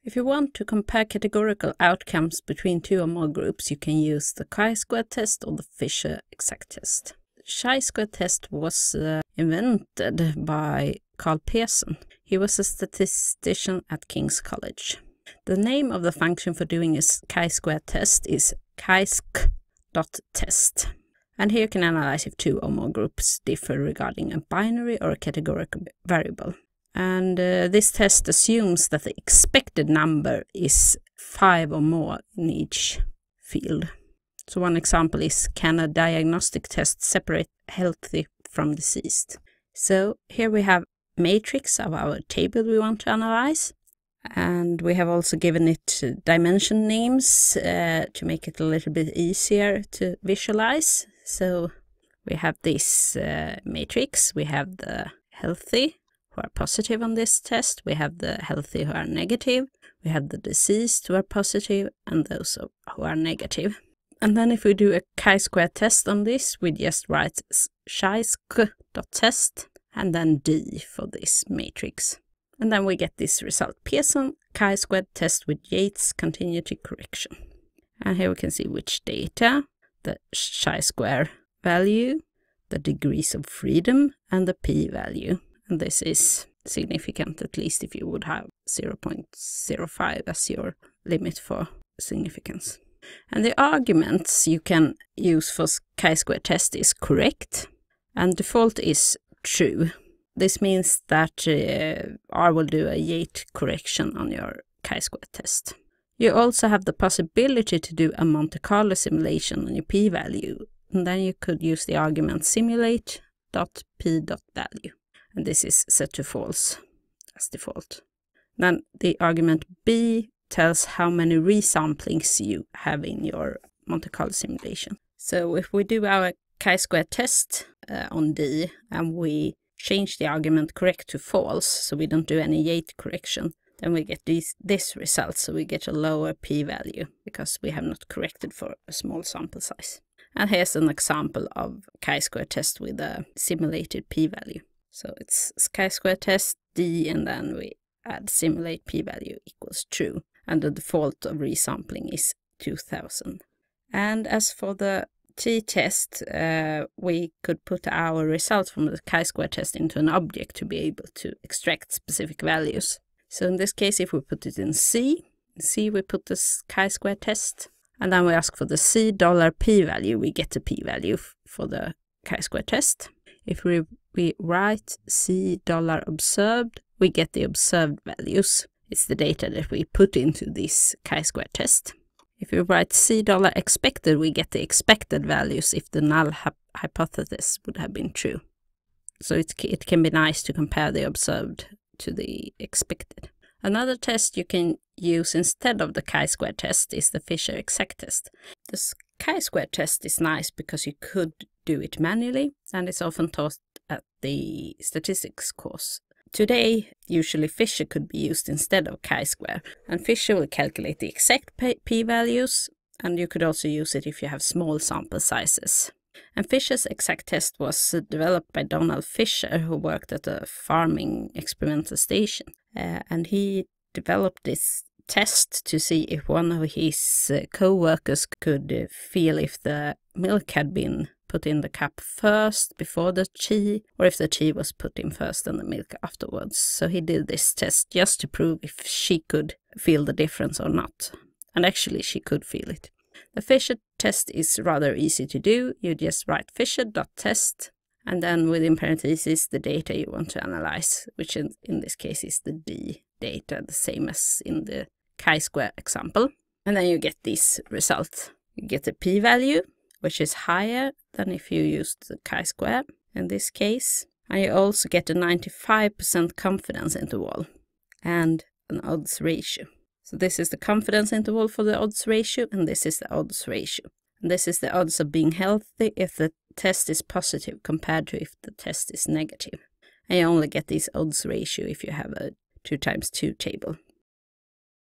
If you want to compare categorical outcomes between two or more groups, you can use the chi2 or the Fisher exact test. Chi2 was invented by Carl Pearson. He was a statistician at King's College. The name of the function for doing a chi2 test is chisq.test. And here you can analyze if two or more groups differ regarding a binary or a categorical variable. And this test assumes that the expected number is 5 or more in each field. So one example is, can a diagnostic test separate healthy from diseased? So here we have a matrix of our table we want to analyze. And we have also given it dimension names to make it a little bit easier to visualize. So we have this matrix. We have the healthy who are positive on this test. We have the healthy who are negative. We have the diseased who are positive and those who are negative. And then if we do a chi2 test on this, we just write chisq.test and then D for this matrix. And then we get this result, Pearson chi2 test with Yates continuity correction. And here we can see which data, the chi-square value, the degrees of freedom, and the p-value. And this is significant, at least if you would have 0.05 as your limit for significance. And the arguments you can use for chi2 test is correct, and default is true. This means that R will do a Yates correction on your chi2 test. You also have the possibility to do a Monte Carlo simulation on your p-value, and then you could use the argument simulate.p.value. And this is set to false as default. Then the argument B tells how many resamplings you have in your Monte Carlo simulation. So if we do our chi2 test on D and we change the argument correct to false, so we don't do any Yates correction, then we get this result. So we get a lower p-value because we have not corrected for a small sample size. And here's an example of chi2 test with a simulated p-value. So it's chi2 test D, and then we add simulate p-value equals true. And the default of resampling is 2000. And as for the t-test, we could put our results from the chi2 test into an object to be able to extract specific values. So in this case, if we put it in C we put this chi2 test, and then we ask for the C $p-value, we get the p-value for the chi2 test. If we write C $observed, we get the observed values. It's the data that we put into this chi2 test. If we write C $expected, we get the expected values if the null hypothesis would have been true. So it can be nice to compare the observed to the expected. Another test you can use instead of the chi2 test is the Fisher exact test. The chi2 test is nice because you could do it manually, and it's often taught at the statistics course. Today, usually Fisher could be used instead of chi2, and Fisher will calculate the exact p-values, and you could also use it if you have small sample sizes. And Fisher's exact test was developed by Donald Fisher, who worked at a farming experimental station. And he developed this test to see if one of his co-workers could feel if the milk had been put in the cup first before the chi, or if the chi was put in first and the milk afterwards. So he did this test just to prove if she could feel the difference or not. And actually she could feel it. The Fisher test is rather easy to do. You just write fisher.test and then within parentheses the data you want to analyze, which in this case is the D data, the same as in the chi2 example. And then you get this result. You get the p-value, which is higher than if you used the chi2 in this case. And you also get a 95% confidence interval and an odds ratio. So this is the confidence interval for the odds ratio, and this is the odds ratio. And this is the odds of being healthy if the test is positive compared to if the test is negative. And you only get this odds ratio if you have a 2 times 2 table.